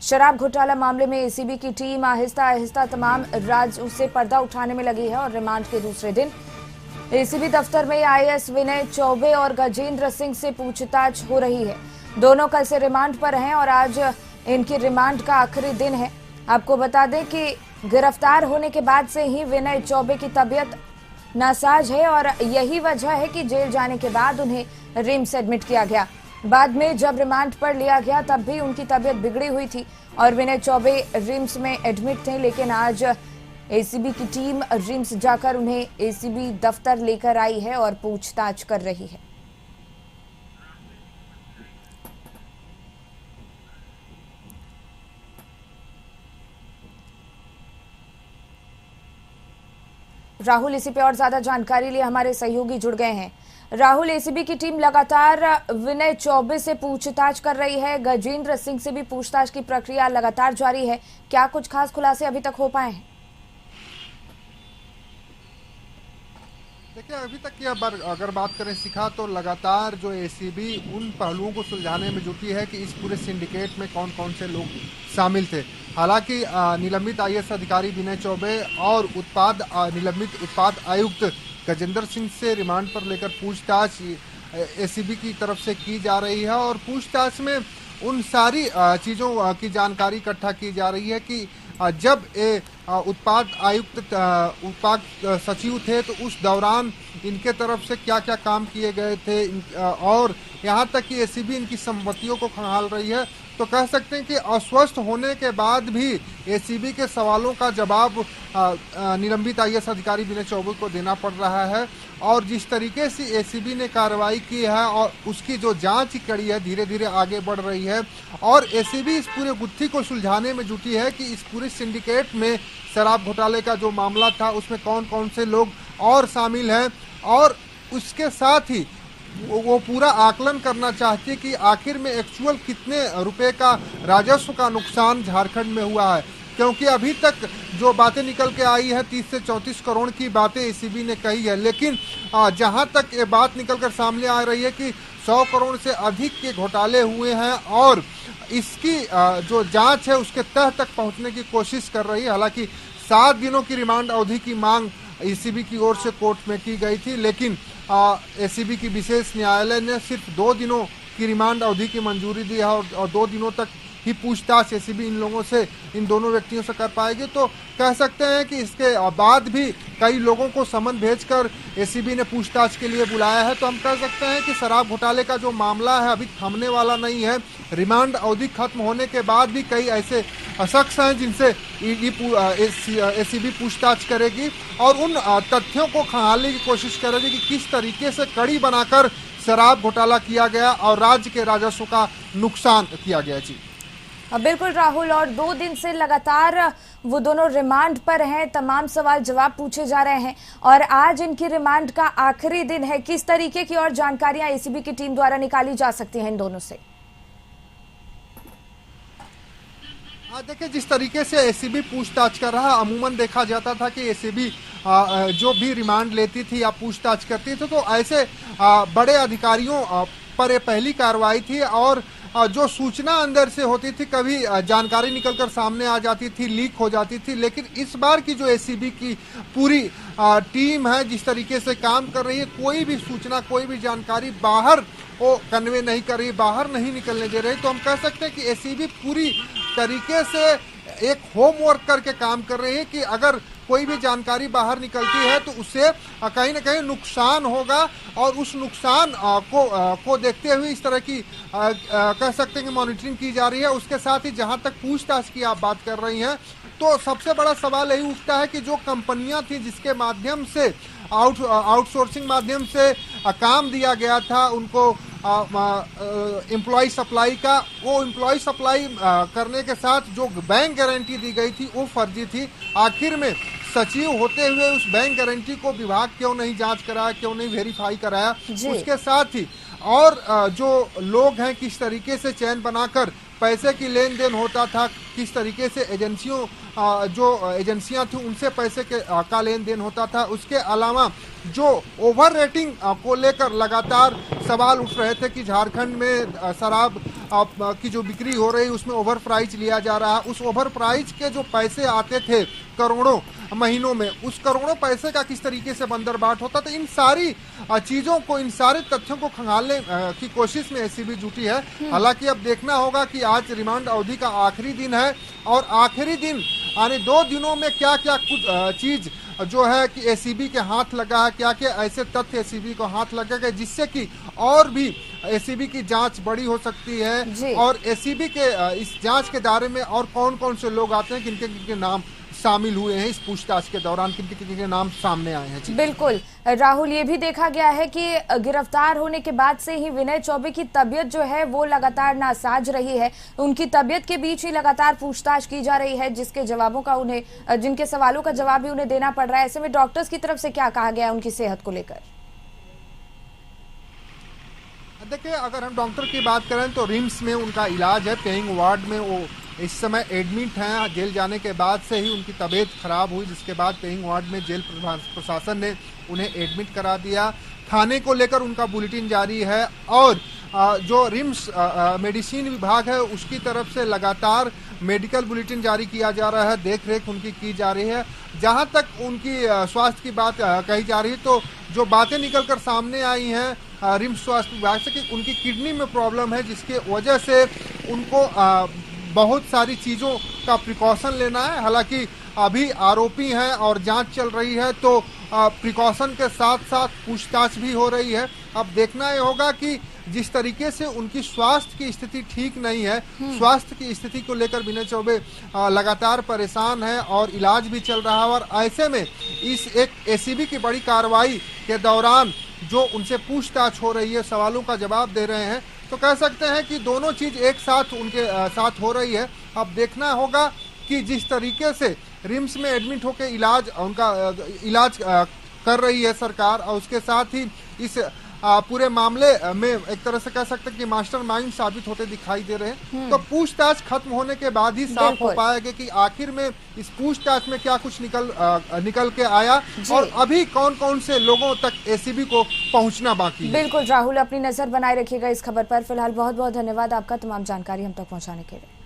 शराब घोटाला मामले में एसीबी की टीम आहिस्ता आहिस्ता तमाम राज्यों से पर्दा उठाने में लगी है और रिमांड के दूसरे दिन एसीबी दफ्तर में आईएएस विनय चौबे और गजेंद्र सिंह से पूछताछ हो रही है। दोनों कल से रिमांड पर हैं और आज इनकी रिमांड का आखिरी दिन है। आपको बता दें कि गिरफ्तार होने के बाद से ही विनय चौबे की तबीयत नासाज है और यही वजह है कि जेल जाने के बाद उन्हें रिम्स एडमिट किया गया। बाद में जब रिमांड पर लिया गया तब भी उनकी तबीयत बिगड़ी हुई थी और विनय चौबे रिम्स में एडमिट थे, लेकिन आज एसीबी की टीम रिम्स जाकर उन्हें एसीबी दफ्तर लेकर आई है और पूछताछ कर रही है। राहुल, इसी पे और ज्यादा जानकारी लिए हमारे सहयोगी जुड़ गए हैं। राहुल, एसीबी की टीम लगातार विनय चौबे से पूछताछ कर रही है, गजेंद्र सिंह से भी पूछताछ की प्रक्रिया लगातार जारी है। क्या कुछ खास खुलासे अभी तक हो पाए हैं? देखिए, अभी तक की अगर बात करें शिखा, तो लगातार जो एसीबी उन पहलुओं को सुलझाने में जुटी है कि इस पूरे सिंडिकेट में कौन कौन से लोग शामिल थे। हालांकि निलंबित आईएएस अधिकारी विनय चौबे और निलंबित उत्पाद आयुक्त गजेंद्र सिंह से रिमांड पर लेकर पूछताछ एसीबी की तरफ से की जा रही है और पूछताछ में उन सारी चीज़ों की जानकारी इकट्ठा की जा रही है कि जब उत्पाद उत्पाद सचिव थे तो उस दौरान इनके तरफ से क्या क्या काम किए गए थे और यहाँ तक कि एसीबी इनकी संपत्तियों को खंगाल रही है। तो कह सकते हैं कि अस्वस्थ होने के बाद भी एसीबी के सवालों का जवाब निलंबित आईएएस अधिकारी विनय चौबे को देना पड़ रहा है और जिस तरीके से एसीबी ने कार्रवाई की है और उसकी जो जांच कड़ी है धीरे धीरे आगे बढ़ रही है और एसीबी इस पूरे गुत्थी को सुलझाने में जुटी है कि इस पूरे सिंडिकेट में शराब घोटाले का जो मामला था उसमें कौन कौन से लोग और शामिल हैं और उसके साथ ही वो पूरा आकलन करना चाहती है कि आखिर में एक्चुअल कितने रुपए का राजस्व का नुकसान झारखंड में हुआ है, क्योंकि अभी तक जो बातें निकल के आई है 30 से 34 करोड़ की बातें एसीबी ने कही है, लेकिन जहां तक ये बात निकल कर सामने आ रही है कि 100 करोड़ से अधिक के घोटाले हुए हैं और इसकी जो जांच है उसके तह तक पहुंचने की कोशिश कर रही है। हालांकि 7 दिनों की रिमांड अवधि की मांग एसीबी की ओर से कोर्ट में की गई थी, लेकिन एसीबी की विशेष न्यायालय ने सिर्फ 2 दिनों की रिमांड अवधि की मंजूरी दी है और 2 दिनों तक ही पूछताछ एसीबी इन दोनों व्यक्तियों से कर पाएगी। तो कह सकते हैं कि इसके बाद भी कई लोगों को समन भेजकर एसीबी ने पूछताछ के लिए बुलाया है। तो हम कह सकते हैं कि शराब घोटाले का जो मामला है अभी थमने वाला नहीं है। रिमांड अवधि खत्म होने के बाद भी कई ऐसे शख्स हैं जिनसे एसीबी पूछताछ करेगी और उन तथ्यों को खंगालने की कोशिश करेगी कि किस तरीके से कड़ी बनाकर शराब घोटाला किया गया और राज्य के राजस्व का नुकसान किया गया। जी बिल्कुल राहुल, और 2 दिन से लगातार वो दोनों रिमांड पर हैं, तमाम सवाल जवाब पूछे जा रहे हैं और आज इनकी रिमांड का आखिरी दिन है। किस तरीके की और जानकारियां एसीबी की टीम द्वारा निकाली जा सकती हैं इन दोनों से? देखिए, जिस तरीके से एसीबी पूछताछ कर रहा, अमूमन देखा जाता था कि एसीबी जो भी रिमांड लेती थी या पूछताछ करती थी तो ऐसे बड़े अधिकारियों पर ये पहली कार्रवाई थी और जो सूचना अंदर से होती थी कभी जानकारी निकलकर सामने आ जाती थी, लीक हो जाती थी। लेकिन इस बार की जो एसीबी की पूरी टीम है जिस तरीके से काम कर रही है, कोई भी सूचना कोई भी जानकारी बाहर वो कन्वे नहीं कर रही, बाहर नहीं निकलने दे रही। तो हम कह सकते हैं कि एसीबी पूरी तरीके से एक होमवर्क करके काम कर रही है कि अगर कोई भी जानकारी बाहर निकलती है तो उससे कहीं ना कहीं नुकसान होगा और उस नुकसान को देखते हुए इस तरह की कह सकते हैं कि मॉनिटरिंग की जा रही है। उसके साथ ही जहां तक पूछताछ की आप बात कर रही हैं तो सबसे बड़ा सवाल यही उठता है कि जो कंपनियां थी जिसके माध्यम से आउटसोर्सिंग माध्यम से काम दिया गया था उनको एम्प्लॉय सप्लाई का, वो एम्प्लॉय सप्लाई करने के साथ जो बैंक गारंटी दी गई थी वो फर्जी थी। आखिर में सचिव होते हुए उस बैंक गारंटी को विभाग क्यों नहीं जांच कराया, क्यों नहीं वेरीफाई कराया? उसके साथ ही और जो लोग हैं किस तरीके से चैन बनाकर पैसे की लेन देन होता था, किस तरीके से एजेंसियां थी उनसे पैसे का लेन देन होता था। उसके अलावा जो ओवर रेटिंग को लेकर लगातार सवाल उठ रहे थे कि झारखंड में शराब की जो बिक्री हो रही है उसमें ओवर प्राइस लिया जा रहा है। उस ओवर प्राइस के जो पैसे आते थे करोड़ों महीनों में, उस करोड़ों पैसे का किस तरीके से बंदरबाट होता, तो इन सारी चीजों को, इन सारे तथ्यों को खंगालने की कोशिश में एसीबी जुटी है। हालांकि अब देखना होगा कि आज रिमांड अवधि का आखिरी दिन है और आखिरी दिन यानी 2 दिनों में क्या क्या कुछ चीज जो है कि एसीबी के हाथ लगा है, क्या क्या ऐसे तथ्य एसीबी को हाथ लगेगा जिससे कि और भी एसीबी की जांच बड़ी हो सकती है और एसीबी के इस जांच के दायरे में और कौन कौन से लोग आते हैं, किनके किनके नाम शामिल हुए हैं इस पूछताछ के दौरान, किनके किनके नाम सामने आए हैं। बिल्कुल राहुल, ये भी देखा गया है कि गिरफ्तार होने के बाद से ही विनय चौबे की तबीयत जो है वो लगातार नासाज रही है। उनकी तबीयत के बीच ही लगातार पूछताछ की जा रही है, जिसके जवाबों का उन्हें, जिनके सवालों का जवाब भी उन्हें देना पड़ रहा है। ऐसे में डॉक्टर्स की तरफ से क्या कहा गया है उनकी सेहत को लेकर? देखिए, अगर हम डॉक्टर की बात करें तो रिम्स में उनका इलाज है, पेइंग वार्ड में वो इस समय एडमिट हैं। जेल जाने के बाद से ही उनकी तबीयत खराब हुई, जिसके बाद पेइंग वार्ड में जेल प्रशासन ने उन्हें एडमिट करा दिया। खाने को लेकर उनका बुलेटिन जारी है और जो रिम्स मेडिसिन विभाग है उसकी तरफ से लगातार मेडिकल बुलेटिन जारी किया जा रहा है, देख रेख उनकी की जा रही है। जहां तक उनकी स्वास्थ्य की बात कही जा रही है तो जो बातें निकल कर सामने आई हैं रिम्स स्वास्थ्य विभाग से कि उनकी किडनी में प्रॉब्लम है, जिसके वजह से उनको बहुत सारी चीज़ों का प्रिकॉशन लेना है। हालांकि अभी आरोपी हैं और जांच चल रही है तो प्रिकॉशन के साथ साथ पूछताछ भी हो रही है। अब देखना ये होगा कि जिस तरीके से उनकी स्वास्थ्य की स्थिति ठीक नहीं है, स्वास्थ्य की स्थिति को लेकर विनय चौबे लगातार परेशान है और इलाज भी चल रहा है और ऐसे में इस एक एसीबी की बड़ी कार्रवाई के दौरान जो उनसे पूछताछ हो रही है, सवालों का जवाब दे रहे हैं, तो कह सकते हैं कि दोनों चीज एक साथ उनके साथ हो रही है। अब देखना होगा कि जिस तरीके से रिम्स में एडमिट होकर इलाज उनका इलाज कर रही है सरकार और उसके साथ ही इस पूरे मामले में एक तरह से कह सकते हैं कि मास्टरमाइंड साबित होते दिखाई दे रहे हैं। तो पूछताछ खत्म होने के बाद ही साफ हो पाएगा कि आखिर में इस पूछताछ में क्या कुछ निकल के आया और अभी कौन कौन से लोगों तक एसीबी को पहुंचना बाकी है। बिल्कुल राहुल, अपनी नजर बनाए रखिएगा इस खबर पर। फिलहाल बहुत बहुत धन्यवाद आपका तमाम जानकारी हम तक पहुंचाने के लिए।